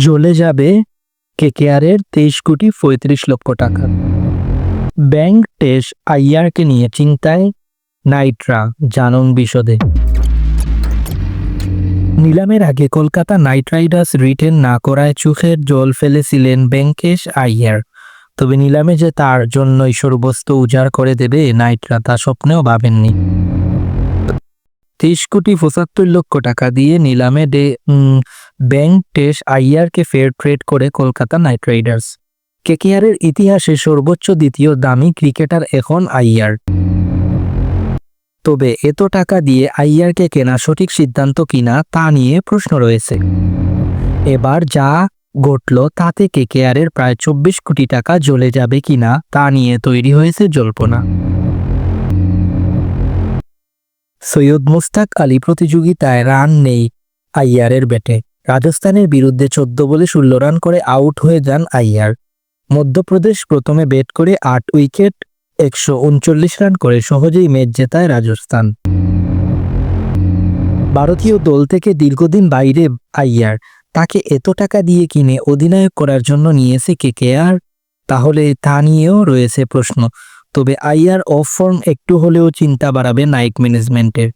জ্বলে যাবে কেকেআরের 23,35,00,000 টাকা। ব্যাংক টেস্ট আইয়ারকে নিয়ে চিন্তায় নাইটরা, জানুন বিশদে। নিলামের আগে কলকাতা নাইট রাইডার্স রিটেন না করায় চোখের জল ফেলেছিলেন ভেঙ্কটেশ আইয়ার। তবে নিলামে যে তার জন্যই সর্বস্ব উজাড় করে দেবে নাইটরা, তা স্বপ্নেও ভাবেননি। 23,75,00,000 টাকা দিয়ে নিলামে ভেঙ্কটেশ আইয়ারকে ফেয়ার ট্রেড করে কলকাতা নাইট রাইডার্স। কেকেআরের ইতিহাসে সর্বোচ্চ দ্বিতীয় দামি ক্রিকেটার এখন আইয়ার। তবে এত টাকা দিয়ে আইয়ারকে কেনা সঠিক সিদ্ধান্ত কিনা তা নিয়ে প্রশ্ন রয়েছে। এবার যা ঘটল তাতে কেকেআরের প্রায় 24 কোটি টাকা জ্বলে যাবে কিনা তা নিয়ে তৈরি হয়েছে জল্পনা। সৈয়দ মুশতাক আলী প্রতিযোগিতায় রান নেই আইয়ারের ব্যাটে। রাজস্থানের বিরুদ্ধে 14 বলে 16 রান করে আউট হয়ে যান আইয়ার। মধ্যপ্রদেশ প্রথমে ব্যাট করে 8 উইকেট 139 রান করে সহজেই ম্যাচ জেতায় রাজস্থান। ভারতীয় দল থেকে দীর্ঘদিন বাইরে আইয়ার, তাকে এত টাকা দিয়ে কিনে অধিনায়ক করার জন্য নিয়েছে কেকেআর, তাহলে তা নিয়েও রয়েছে প্রশ্ন। তবে আইয়ার অফ ফর্ম একটু হলেও চিন্তা বাড়াবে নাইক ম্যানেজমেন্টের।